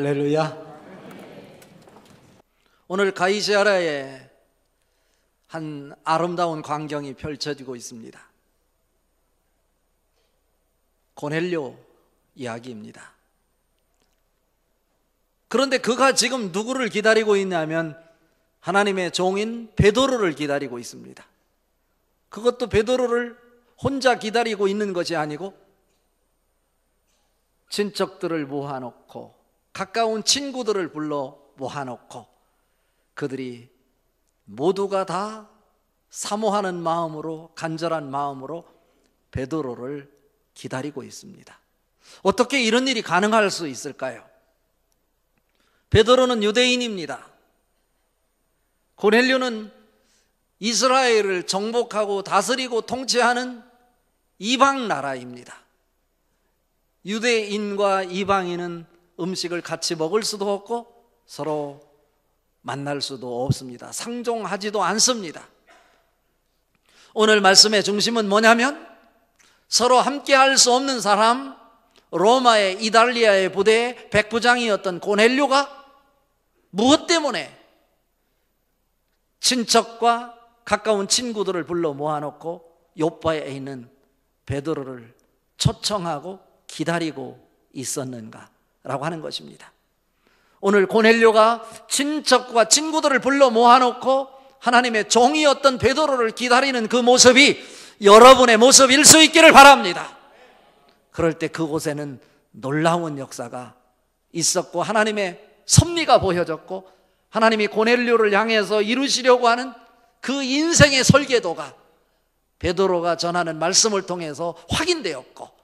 할렐루야. 오늘 가이사랴에 한 아름다운 광경이 펼쳐지고 있습니다. 고넬료 이야기입니다. 그런데 그가 지금 누구를 기다리고 있냐면 하나님의 종인 베드로를 기다리고 있습니다. 그것도 베드로를 혼자 기다리고 있는 것이 아니고 친척들을 모아놓고 가까운 친구들을 불러 모아놓고 그들이 모두가 다 사모하는 마음으로, 간절한 마음으로 베드로를 기다리고 있습니다. 어떻게 이런 일이 가능할 수 있을까요? 베드로는 유대인입니다. 고넬료는 이스라엘을 정복하고 다스리고 통치하는 이방 나라입니다. 유대인과 이방인은 음식을 같이 먹을 수도 없고 서로 만날 수도 없습니다. 상종하지도 않습니다. 오늘 말씀의 중심은 뭐냐면 서로 함께 할 수 없는 사람, 로마의 이달리아의 부대의 백부장이었던 고넬료가 무엇 때문에 친척과 가까운 친구들을 불러 모아놓고 요빠에 있는 베드로를 초청하고 기다리고 있었는가라고 하는 것입니다. 오늘 고넬료가 친척과 친구들을 불러 모아놓고 하나님의 종이었던 베드로를 기다리는 그 모습이 여러분의 모습일 수 있기를 바랍니다. 그럴 때 그곳에는 놀라운 역사가 있었고 하나님의 섭리가 보여졌고 하나님이 고넬료를 향해서 이루시려고 하는 그 인생의 설계도가 베드로가 전하는 말씀을 통해서 확인되었고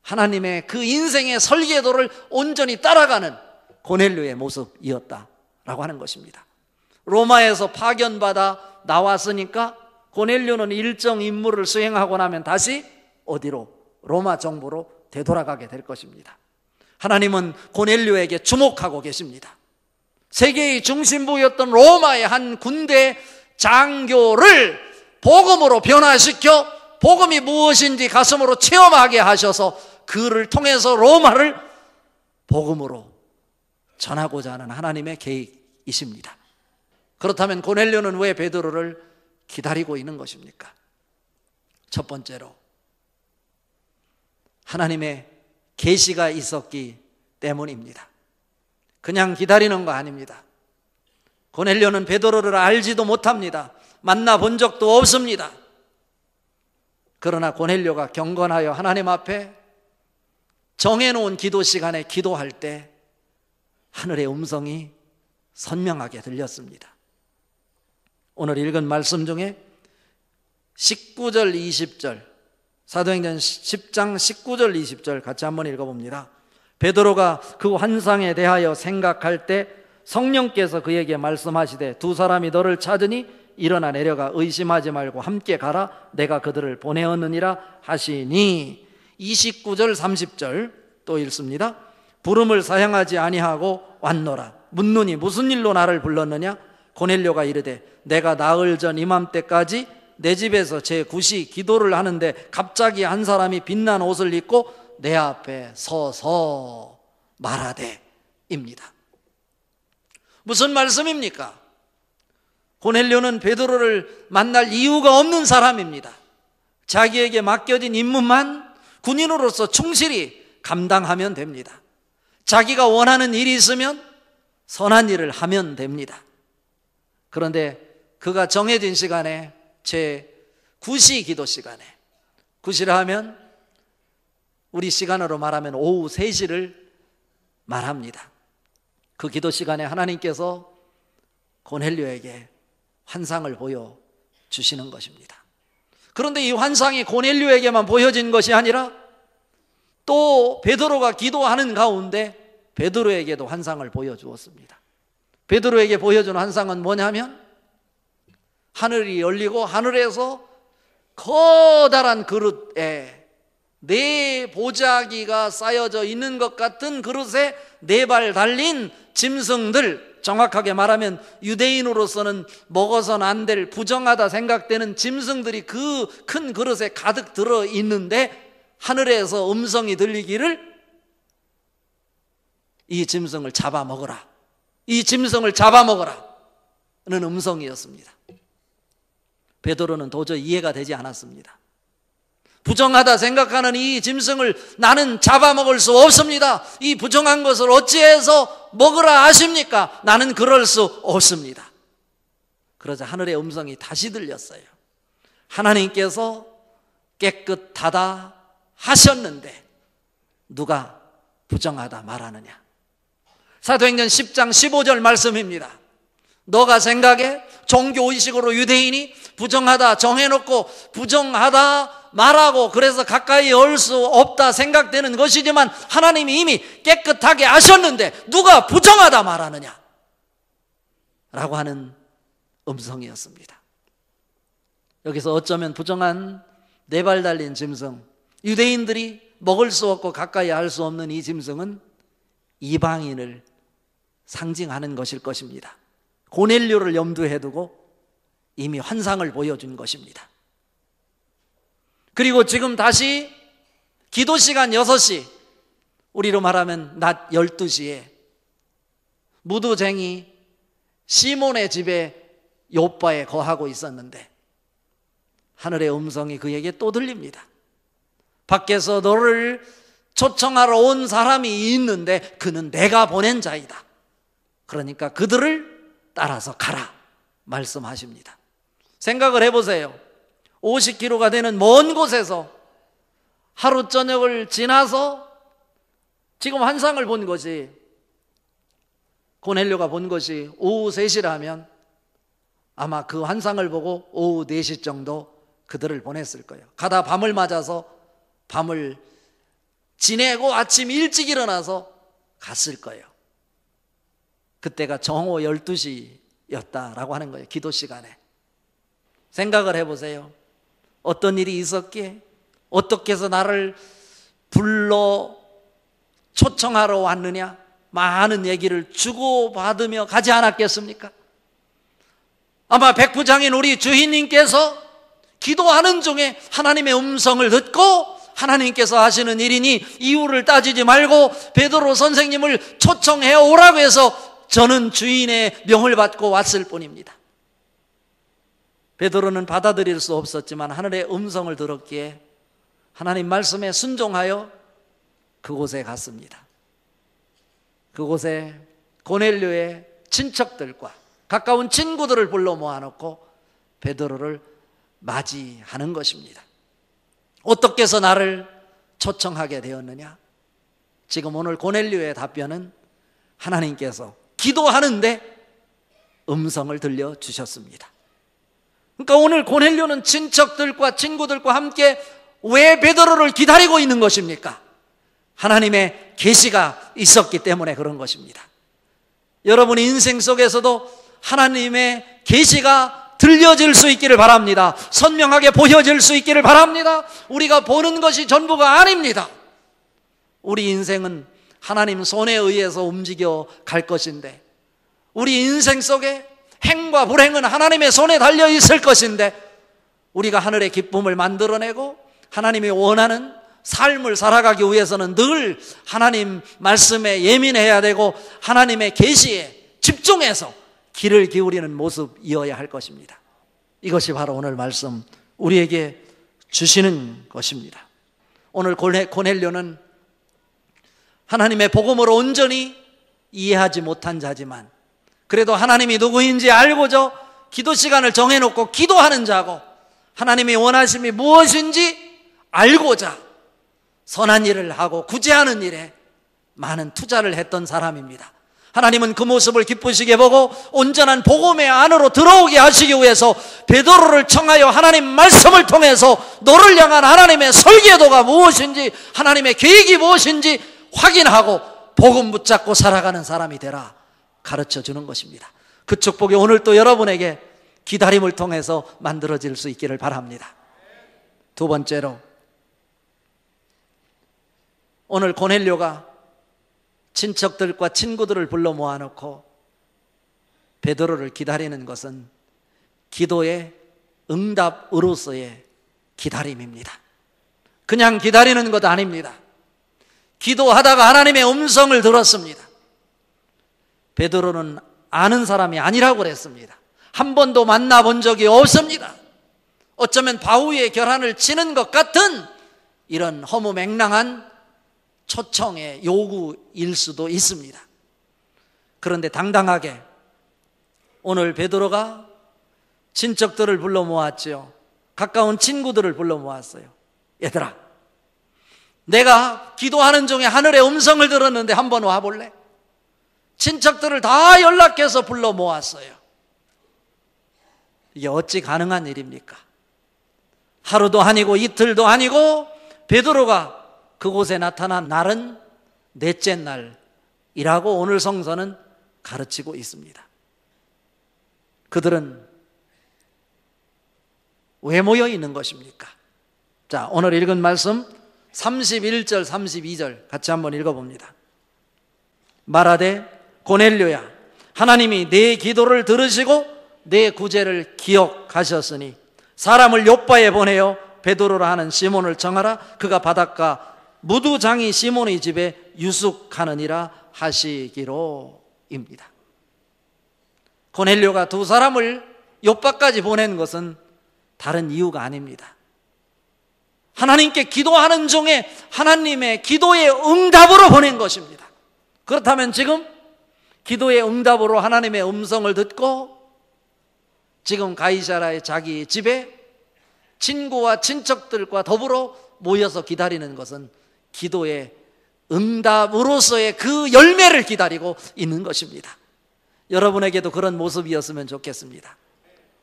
하나님의 그 인생의 설계도를 온전히 따라가는 고넬료의 모습이었다라고 하는 것입니다. 로마에서 파견받아 나왔으니까 고넬료는 일정 임무를 수행하고 나면 다시 어디로? 로마 정부로 되돌아가게 될 것입니다. 하나님은 고넬료에게 주목하고 계십니다. 세계의 중심부였던 로마의 한 군대 장교를 복음으로 변화시켜 복음이 무엇인지 가슴으로 체험하게 하셔서 그를 통해서 로마를 복음으로 전하고자 하는 하나님의 계획이십니다. 그렇다면 고넬료는 왜 베드로를 기다리고 있는 것입니까? 첫 번째로 하나님의 계시가 있었기 때문입니다. 그냥 기다리는 거 아닙니다. 고넬료는 베드로를 알지도 못합니다. 만나본 적도 없습니다. 그러나 고넬료가 경건하여 하나님 앞에 정해놓은 기도 시간에 기도할 때 하늘의 음성이 선명하게 들렸습니다. 오늘 읽은 말씀 중에 19절 20절 사도행전 10장 19절 20절 같이 한번 읽어봅니다. 베드로가 그 환상에 대하여 생각할 때 성령께서 그에게 말씀하시되 두 사람이 너를 찾으니 일어나 내려가 의심하지 말고 함께 가라 내가 그들을 보내었느니라 하시니 29절 30절 또 읽습니다. 부름을 사양하지 아니하고 왔노라 묻노니 무슨 일로 나를 불렀느냐 고넬료가 이르되 내가 나흘 전 이맘때까지 내 집에서 제 굿이 기도를 하는데 갑자기 한 사람이 빛난 옷을 입고 내 앞에 서서 말하되 입니다. 무슨 말씀입니까? 고넬료는 베드로를 만날 이유가 없는 사람입니다. 자기에게 맡겨진 임무만 군인으로서 충실히 감당하면 됩니다. 자기가 원하는 일이 있으면 선한 일을 하면 됩니다. 그런데 그가 정해진 시간에 제 9시 기도 시간에 9시라 하면 우리 시간으로 말하면 오후 3시를 말합니다. 그 기도 시간에 하나님께서 고넬료에게 환상을 보여주시는 것입니다. 그런데 이 환상이 고넬료에게만 보여진 것이 아니라 또 베드로가 기도하는 가운데 베드로에게도 환상을 보여주었습니다. 베드로에게 보여준 환상은 뭐냐면 하늘이 열리고 하늘에서 커다란 그릇에 4 보자기가 쌓여져 있는 것 같은 그릇에 4발 달린 짐승들, 정확하게 말하면 유대인으로서는 먹어서는 안 될 부정하다 생각되는 짐승들이 그 큰 그릇에 가득 들어있는데 하늘에서 음성이 들리기를 이 짐승을 잡아먹어라. 이 짐승을 잡아먹어라. 는 음성이었습니다. 베드로는 도저히 이해가 되지 않았습니다. 부정하다 생각하는 이 짐승을 나는 잡아먹을 수 없습니다. 이 부정한 것을 어찌해서 먹으라 하십니까? 나는 그럴 수 없습니다. 그러자 하늘의 음성이 다시 들렸어요. 하나님께서 깨끗하다 하셨는데 누가 부정하다 말하느냐. 사도행전 10장 15절 말씀입니다. 너가 생각해 종교의식으로 유대인이 부정하다 정해놓고 부정하다 말하고 그래서 가까이 올 수 없다 생각되는 것이지만 하나님이 이미 깨끗하게 하셨는데 누가 부정하다 말하느냐 라고 하는 음성이었습니다. 여기서 어쩌면 부정한 네 발 달린 짐승, 유대인들이 먹을 수 없고 가까이 할 수 없는 이 짐승은 이방인을 상징하는 것일 것입니다. 고넬료를 염두에 두고 이미 환상을 보여준 것입니다. 그리고 지금 다시 기도 시간 6시, 우리로 말하면 낮 12시에 무두쟁이 시몬의 집에 요바에 거하고 있었는데 하늘의 음성이 그에게 또 들립니다. 밖에서 너를 초청하러 온 사람이 있는데 그는 내가 보낸 자이다. 그러니까 그들을 따라서 가라 말씀하십니다. 생각을 해보세요. 50km가 되는 먼 곳에서 하루 저녁을 지나서 지금 환상을 본 것이, 고넬료가 본 것이 오후 3시라면 아마 그 환상을 보고 오후 4시 정도 그들을 보냈을 거예요. 가다 밤을 맞아서 밤을 지내고 아침 일찍 일어나서 갔을 거예요. 그때가 정오 12시였다라고 하는 거예요. 기도 시간에. 생각을 해보세요. 어떤 일이 있었기에 어떻게 해서 나를 불러 초청하러 왔느냐, 많은 얘기를 주고받으며 가지 않았겠습니까? 아마 백부장인 우리 주인님께서 기도하는 중에 하나님의 음성을 듣고 하나님께서 하시는 일이니 이유를 따지지 말고 베드로 선생님을 초청해 오라고 해서 저는 주인의 명을 받고 왔을 뿐입니다. 베드로는 받아들일 수 없었지만 하늘의 음성을 들었기에 하나님 말씀에 순종하여 그곳에 갔습니다. 그곳에 고넬료의 친척들과 가까운 친구들을 불러 모아놓고 베드로를 맞이하는 것입니다. 어떻게 해서 나를 초청하게 되었느냐? 지금 오늘 고넬료의 답변은 하나님께서 기도하는데 음성을 들려주셨습니다. 그러니까 오늘 고넬료는 친척들과 친구들과 함께 왜 베드로를 기다리고 있는 것입니까? 하나님의 계시가 있었기 때문에 그런 것입니다. 여러분의 인생 속에서도 하나님의 계시가 들려질 수 있기를 바랍니다. 선명하게 보여질 수 있기를 바랍니다. 우리가 보는 것이 전부가 아닙니다. 우리 인생은 하나님 손에 의해서 움직여 갈 것인데, 우리 인생 속에 행과 불행은 하나님의 손에 달려 있을 것인데, 우리가 하늘의 기쁨을 만들어내고 하나님이 원하는 삶을 살아가기 위해서는 늘 하나님 말씀에 예민해야 되고 하나님의 계시에 집중해서 귀를 기울이는 모습이어야 할 것입니다. 이것이 바로 오늘 말씀 우리에게 주시는 것입니다. 오늘 고넬료는 하나님의 복음을 온전히 이해하지 못한 자지만 그래도 하나님이 누구인지 알고저 기도 시간을 정해놓고 기도하는 자고 하나님이 원하심이 무엇인지 알고자 선한 일을 하고 구제하는 일에 많은 투자를 했던 사람입니다. 하나님은 그 모습을 기쁘시게 보고 온전한 복음의 안으로 들어오게 하시기 위해서 베드로를 청하여 하나님 말씀을 통해서 너를 향한 하나님의 설계도가 무엇인지 하나님의 계획이 무엇인지 확인하고 복음 붙잡고 살아가는 사람이 되라 가르쳐 주는 것입니다. 그 축복이 오늘 또 여러분에게 기다림을 통해서 만들어질 수 있기를 바랍니다. 두 번째로, 오늘 고넬료가 친척들과 친구들을 불러 모아놓고 베드로를 기다리는 것은 기도의 응답으로서의 기다림입니다. 그냥 기다리는 것 아닙니다. 기도하다가 하나님의 음성을 들었습니다. 베드로는 아는 사람이 아니라고 그랬습니다. 한 번도 만나본 적이 없습니다. 어쩌면 바위에 결한을 치는 것 같은 이런 허무맹랑한 초청의 요구일 수도 있습니다. 그런데 당당하게 오늘 베드로가 친척들을 불러 모았죠. 가까운 친구들을 불러 모았어요. 얘들아, 내가 기도하는 중에 하늘의 음성을 들었는데 한번 와볼래? 친척들을 다 연락해서 불러 모았어요. 이게 어찌 가능한 일입니까? 하루도 아니고 이틀도 아니고 베드로가 그곳에 나타난 날은 넷째 날이라고 오늘 성서는 가르치고 있습니다. 그들은 왜 모여 있는 것입니까? 자, 오늘 읽은 말씀 31절 32절 같이 한번 읽어봅니다. 말하되 고넬료야, 하나님이 내 기도를 들으시고 내 구제를 기억하셨으니 사람을 요빠에 보내어 베드로라 하는 시몬을 정하라. 그가 바닷가 무두장이 시몬의 집에 유숙하느니라 하시기로입니다. 고넬료가 두 사람을 요빠까지 보낸 것은 다른 이유가 아닙니다. 하나님께 기도하는 중에 하나님의 기도의 응답으로 보낸 것입니다. 그렇다면 지금 기도의 응답으로 하나님의 음성을 듣고 지금 가이사라의 자기 집에 친구와 친척들과 더불어 모여서 기다리는 것은 기도의 응답으로서의 그 열매를 기다리고 있는 것입니다. 여러분에게도 그런 모습이었으면 좋겠습니다.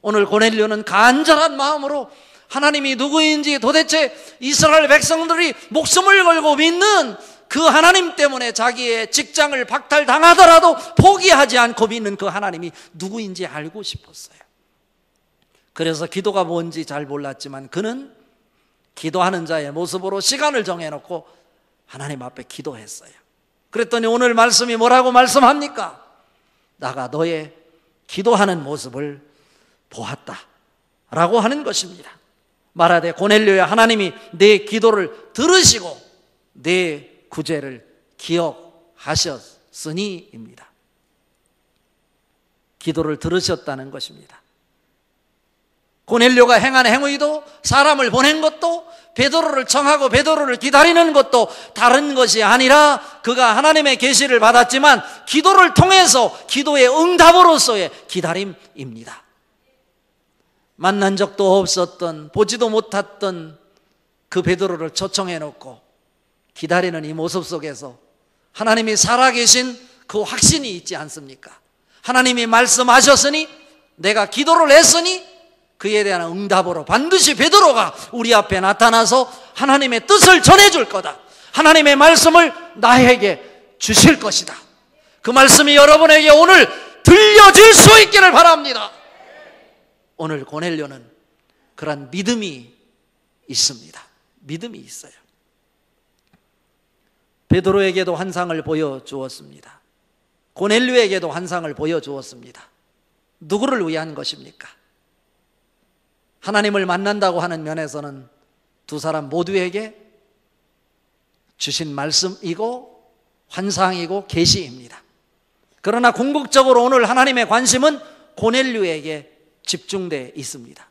오늘 고넬료는 간절한 마음으로 하나님이 누구인지, 도대체 이스라엘 백성들이 목숨을 걸고 믿는 그 하나님 때문에 자기의 직장을 박탈당하더라도 포기하지 않고 믿는 그 하나님이 누구인지 알고 싶었어요. 그래서 기도가 뭔지 잘 몰랐지만 그는 기도하는 자의 모습으로 시간을 정해놓고 하나님 앞에 기도했어요. 그랬더니 오늘 말씀이 뭐라고 말씀합니까? 나가 너의 기도하는 모습을 보았다 라고 하는 것입니다. 말하되 고넬료야, 하나님이 내 기도를 들으시고 내 구제를 기억하셨으니입니다. 기도를 들으셨다는 것입니다. 고넬료가 행한 행위도, 사람을 보낸 것도, 베드로를 청하고 베드로를 기다리는 것도 다른 것이 아니라 그가 하나님의 계시를 받았지만 기도를 통해서 기도의 응답으로서의 기다림입니다. 만난 적도 없었던, 보지도 못했던 그 베드로를 초청해 놓고 기다리는 이 모습 속에서 하나님이 살아계신 그 확신이 있지 않습니까? 하나님이 말씀하셨으니, 내가 기도를 했으니 그에 대한 응답으로 반드시 베드로가 우리 앞에 나타나서 하나님의 뜻을 전해줄 거다. 하나님의 말씀을 나에게 주실 것이다. 그 말씀이 여러분에게 오늘 들려질 수 있기를 바랍니다. 오늘 고넬료는 그런 믿음이 있습니다. 믿음이 있어요. 베드로에게도 환상을 보여주었습니다. 고넬료에게도 환상을 보여주었습니다. 누구를 위한 것입니까? 하나님을 만난다고 하는 면에서는 두 사람 모두에게 주신 말씀이고 환상이고 계시입니다. 그러나 궁극적으로 오늘 하나님의 관심은 고넬료에게 집중되어 있습니다.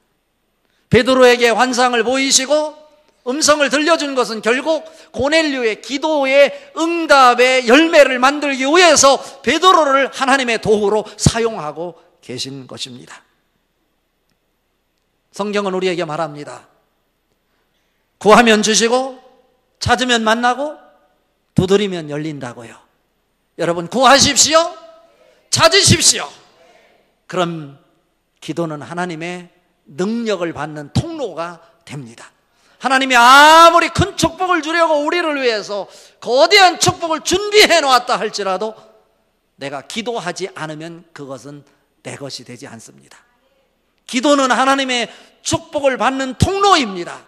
베드로에게 환상을 보이시고 음성을 들려준 것은 결국 고넬료의 기도의 응답의 열매를 만들기 위해서 베드로를 하나님의 도구로 사용하고 계신 것입니다. 성경은 우리에게 말합니다. 구하면 주시고 찾으면 만나고 두드리면 열린다고요. 여러분, 구하십시오. 찾으십시오. 그럼 기도는 하나님의 능력을 받는 통로가 됩니다. 하나님이 아무리 큰 축복을 주려고 우리를 위해서 거대한 축복을 준비해 놓았다 할지라도 내가 기도하지 않으면 그것은 내 것이 되지 않습니다. 기도는 하나님의 축복을 받는 통로입니다.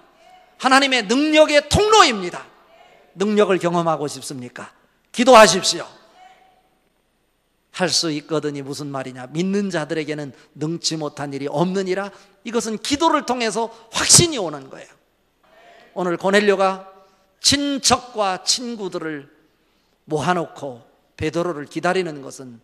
하나님의 능력의 통로입니다. 능력을 경험하고 싶습니까? 기도하십시오. 할 수 있거든이 무슨 말이냐? 믿는 자들에게는 능치 못한 일이 없느니라. 이것은 기도를 통해서 확신이 오는 거예요. 오늘 고넬료가 친척과 친구들을 모아놓고 베드로를 기다리는 것은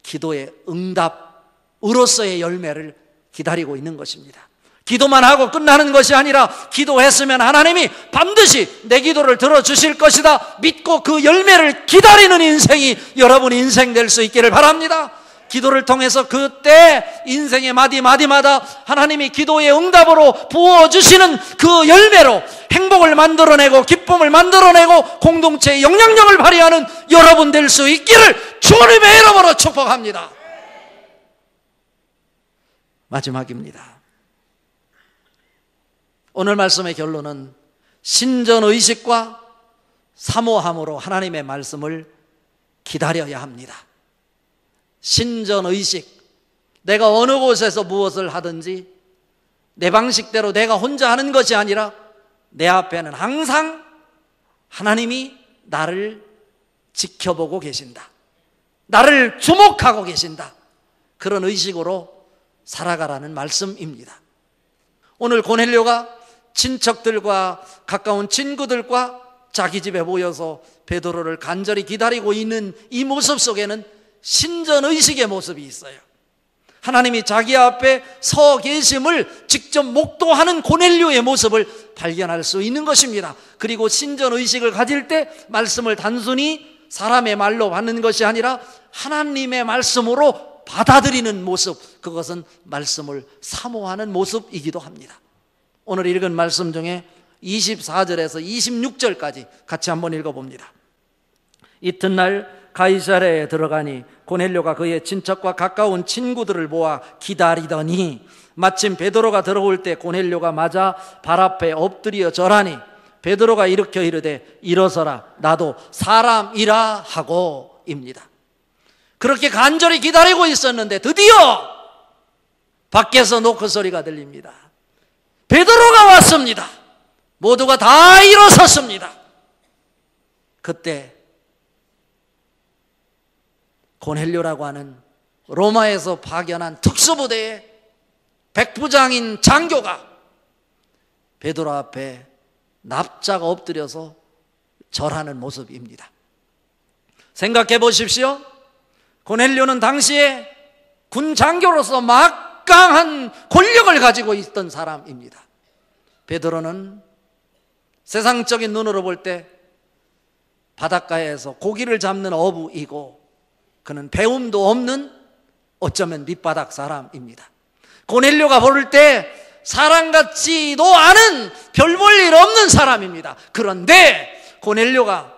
기도의 응답으로서의 열매를 기다리고 있는 것입니다. 기도만 하고 끝나는 것이 아니라 기도했으면 하나님이 반드시 내 기도를 들어주실 것이다 믿고 그 열매를 기다리는 인생이 여러분 인생 될 수 있기를 바랍니다. 기도를 통해서 그때 인생의 마디마디마다 하나님이 기도의 응답으로 부어주시는 그 열매로 행복을 만들어내고 기쁨을 만들어내고 공동체의 영향력을 발휘하는 여러분 될 수 있기를 주님의 이름으로 축복합니다. 마지막입니다. 오늘 말씀의 결론은 신전의식과 사모함으로 하나님의 말씀을 기다려야 합니다. 신전의식, 내가 어느 곳에서 무엇을 하든지 내 방식대로 내가 혼자 하는 것이 아니라 내 앞에는 항상 하나님이 나를 지켜보고 계신다, 나를 주목하고 계신다, 그런 의식으로 살아가라는 말씀입니다. 오늘 고넬료가 친척들과 가까운 친구들과 자기 집에 모여서 베드로를 간절히 기다리고 있는 이 모습 속에는 신전의식의 모습이 있어요. 하나님이 자기 앞에 서 계심을 직접 목도하는 고넬료의 모습을 발견할 수 있는 것입니다. 그리고 신전의식을 가질 때 말씀을 단순히 사람의 말로 받는 것이 아니라 하나님의 말씀으로 받아들이는 모습, 그것은 말씀을 사모하는 모습이기도 합니다. 오늘 읽은 말씀 중에 24절에서 26절까지 같이 한번 읽어봅니다. 이튿날 가이사랴에 들어가니 고넬료가 그의 친척과 가까운 친구들을 모아 기다리더니 마침 베드로가 들어올 때 고넬료가 맞아 발 앞에 엎드려 절하니 베드로가 일으켜 이르되 일어서라 나도 사람이라 하고입니다. 그렇게 간절히 기다리고 있었는데 드디어 밖에서 노크 소리가 들립니다. 베드로가 왔습니다. 모두가 다 일어섰습니다. 그때 고넬료라고 하는 로마에서 파견한 특수부대의 백부장인 장교가 베드로 앞에 납작 엎드려서 절하는 모습입니다. 생각해 보십시오. 고넬료는 당시에 군 장교로서 막강한 권력을 가지고 있던 사람입니다. 베드로는 세상적인 눈으로 볼 때 바닷가에서 고기를 잡는 어부이고 그는 배움도 없는 어쩌면 밑바닥 사람입니다. 고넬료가 볼 때 사람 같지도 않은 별 볼 일 없는 사람입니다. 그런데 고넬료가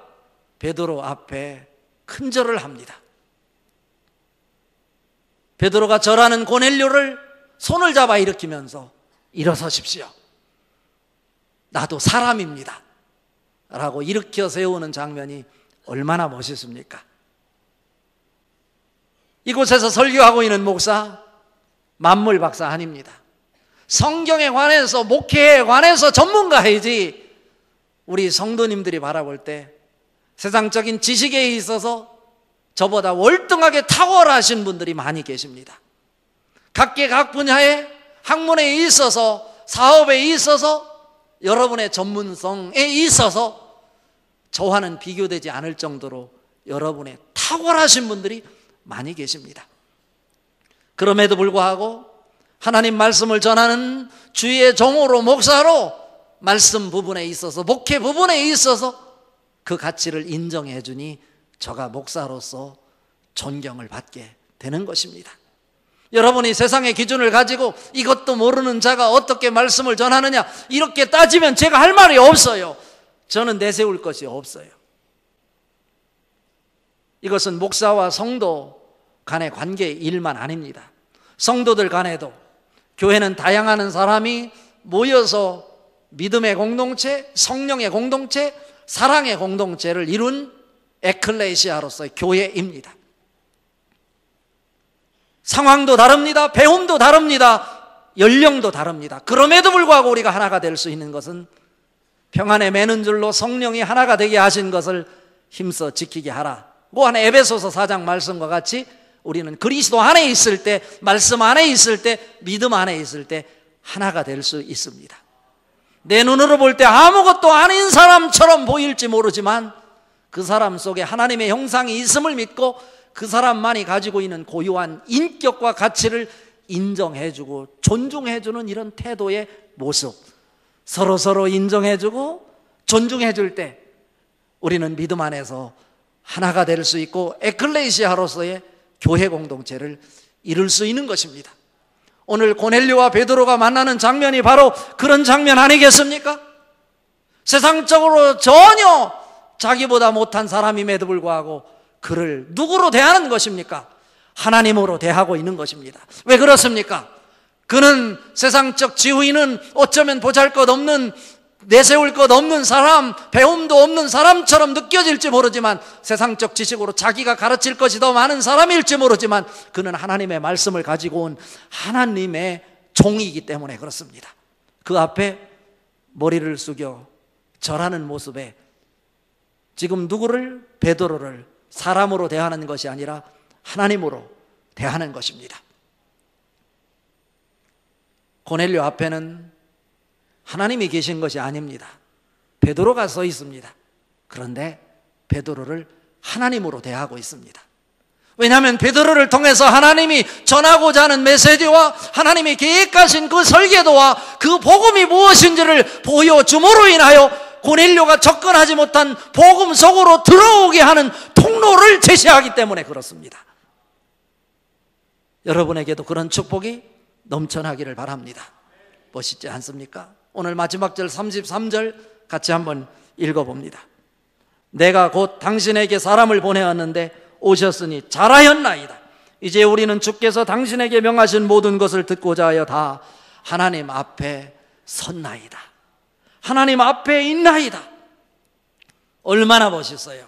베드로 앞에 큰 절을 합니다. 베드로가 절하는 고넬료를 손을 잡아 일으키면서 일어서십시오. 나도 사람입니다. 라고 일으켜 세우는 장면이 얼마나 멋있습니까? 이곳에서 설교하고 있는 목사 만물 박사 아닙니다. 성경에 관해서 목회에 관해서 전문가이지 우리 성도님들이 바라볼 때 세상적인 지식에 있어서 저보다 월등하게 탁월하신 분들이 많이 계십니다. 각계 각 분야의 학문에 있어서 사업에 있어서 여러분의 전문성에 있어서 저와는 비교되지 않을 정도로 여러분의 탁월하신 분들이 많이 계십니다. 그럼에도 불구하고 하나님 말씀을 전하는 주의 종으로 목사로 말씀 부분에 있어서 목회 부분에 있어서 그 가치를 인정해 주니 저가 목사로서 존경을 받게 되는 것입니다. 여러분이 세상의 기준을 가지고 이것도 모르는 자가 어떻게 말씀을 전하느냐 이렇게 따지면 제가 할 말이 없어요. 저는 내세울 것이 없어요. 이것은 목사와 성도 간의 관계의 일만 아닙니다. 성도들 간에도 교회는 다양한 사람이 모여서 믿음의 공동체, 성령의 공동체, 사랑의 공동체를 이룬 에클레시아로서의 교회입니다. 상황도 다릅니다. 배움도 다릅니다. 연령도 다릅니다. 그럼에도 불구하고 우리가 하나가 될 수 있는 것은 평안에 매는 줄로 성령이 하나가 되게 하신 것을 힘써 지키게 하라고 하는 에베소서 4장 말씀과 같이 우리는 그리스도 안에 있을 때, 말씀 안에 있을 때, 믿음 안에 있을 때 하나가 될 수 있습니다. 내 눈으로 볼 때 아무것도 아닌 사람처럼 보일지 모르지만 그 사람 속에 하나님의 형상이 있음을 믿고 그 사람만이 가지고 있는 고유한 인격과 가치를 인정해주고 존중해주는 이런 태도의 모습, 서로 인정해주고 존중해줄 때 우리는 믿음 안에서 하나가 될 수 있고 에클레시아로서의 교회 공동체를 이룰 수 있는 것입니다. 오늘 고넬료와 베드로가 만나는 장면이 바로 그런 장면 아니겠습니까? 세상적으로 전혀 자기보다 못한 사람임에도 불구하고 그를 누구로 대하는 것입니까? 하나님으로 대하고 있는 것입니다. 왜 그렇습니까? 그는 세상적 지위는 어쩌면 보잘것없는, 내세울 것 없는 사람, 배움도 없는 사람처럼 느껴질지 모르지만, 세상적 지식으로 자기가 가르칠 것이 더 많은 사람일지 모르지만, 그는 하나님의 말씀을 가지고 온 하나님의 종이기 때문에 그렇습니다. 그 앞에 머리를 숙여 절하는 모습에 지금 누구를? 베드로를 사람으로 대하는 것이 아니라 하나님으로 대하는 것입니다. 고넬료 앞에는 하나님이 계신 것이 아닙니다. 베드로가 서 있습니다. 그런데 베드로를 하나님으로 대하고 있습니다. 왜냐하면 베드로를 통해서 하나님이 전하고자 하는 메시지와 하나님이 계획하신 그 설계도와 그 복음이 무엇인지를 보여줌으로 인하여 고넬료가 접근하지 못한 복음 속으로 들어오게 하는 통로를 제시하기 때문에 그렇습니다. 여러분에게도 그런 축복이 넘쳐나기를 바랍니다. 멋있지 않습니까? 오늘 마지막 절 33절 같이 한번 읽어봅니다. 내가 곧 당신에게 사람을 보내었는데 오셨으니 잘하였나이다. 이제 우리는 주께서 당신에게 명하신 모든 것을 듣고자 하여 다 하나님 앞에 섰나이다. 하나님 앞에 있나이다. 얼마나 멋있어요.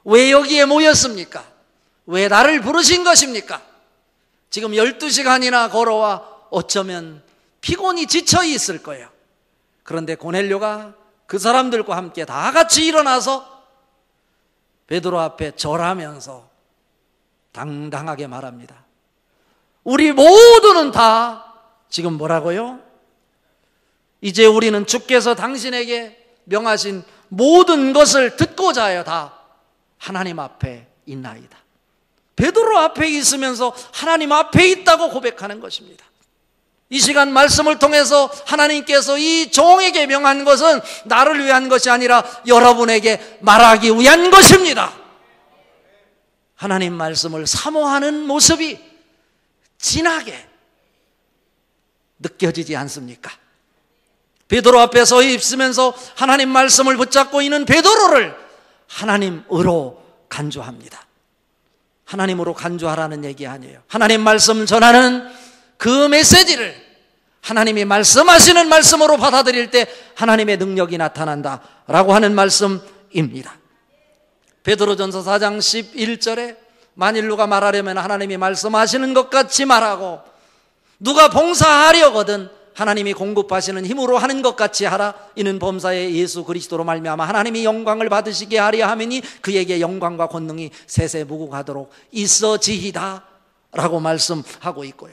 왜 여기에 모였습니까? 왜 나를 부르신 것입니까? 지금 12시간이나 걸어와 어쩌면 피곤이 지쳐 있을 거예요. 그런데 고넬료가 그 사람들과 함께 다 같이 일어나서 베드로 앞에 절하면서 당당하게 말합니다. 우리 모두는 다 지금 뭐라고요? 이제 우리는 주께서 당신에게 명하신 모든 것을 듣고자 하여 다 하나님 앞에 있나이다. 베드로 앞에 있으면서 하나님 앞에 있다고 고백하는 것입니다. 이 시간 말씀을 통해서 하나님께서 이 종에게 명한 것은 나를 위한 것이 아니라 여러분에게 말하기 위한 것입니다. 하나님 말씀을 사모하는 모습이 진하게 느껴지지 않습니까? 베드로 앞에 서 있으면서 하나님 말씀을 붙잡고 있는 베드로를 하나님으로 간주합니다. 하나님으로 간주하라는 얘기 아니에요. 하나님 말씀 전하는 그 메시지를 하나님이 말씀하시는 말씀으로 받아들일 때 하나님의 능력이 나타난다라고 하는 말씀입니다. 베드로전서 4장 11절에 만일 누가 말하려면 하나님이 말씀하시는 것 같이 말하고 누가 봉사하려거든 하나님이 공급하시는 힘으로 하는 것 같이 하라. 이는 범사의 예수 그리스도로 말미암아 하나님이 영광을 받으시게 하려 함이니 그에게 영광과 권능이 세세무궁하도록 있어지이다 라고 말씀하고 있고요.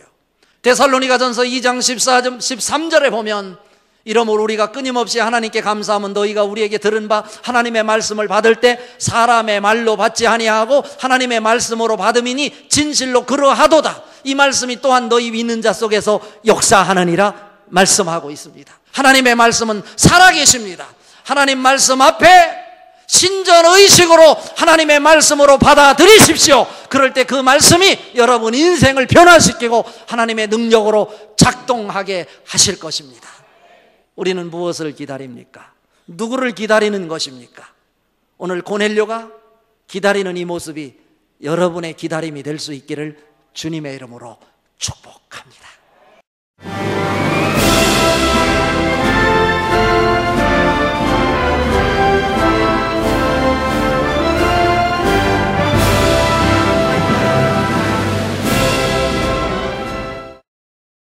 데살로니가전서 2장 13절에 보면 이러므로 우리가 끊임없이 하나님께 감사하면 너희가 우리에게 들은 바 하나님의 말씀을 받을 때 사람의 말로 받지 아니하고 하나님의 말씀으로 받음이니 진실로 그러하도다. 이 말씀이 또한 너희 믿는 자 속에서 역사하느니라 말씀하고 있습니다. 하나님의 말씀은 살아계십니다. 하나님 말씀 앞에 신전의식으로 하나님의 말씀으로 받아들이십시오. 그럴 때 그 말씀이 여러분 인생을 변화시키고 하나님의 능력으로 작동하게 하실 것입니다. 우리는 무엇을 기다립니까? 누구를 기다리는 것입니까? 오늘 고넬료가 기다리는 이 모습이 여러분의 기다림이 될 수 있기를 주님의 이름으로 축복합니다.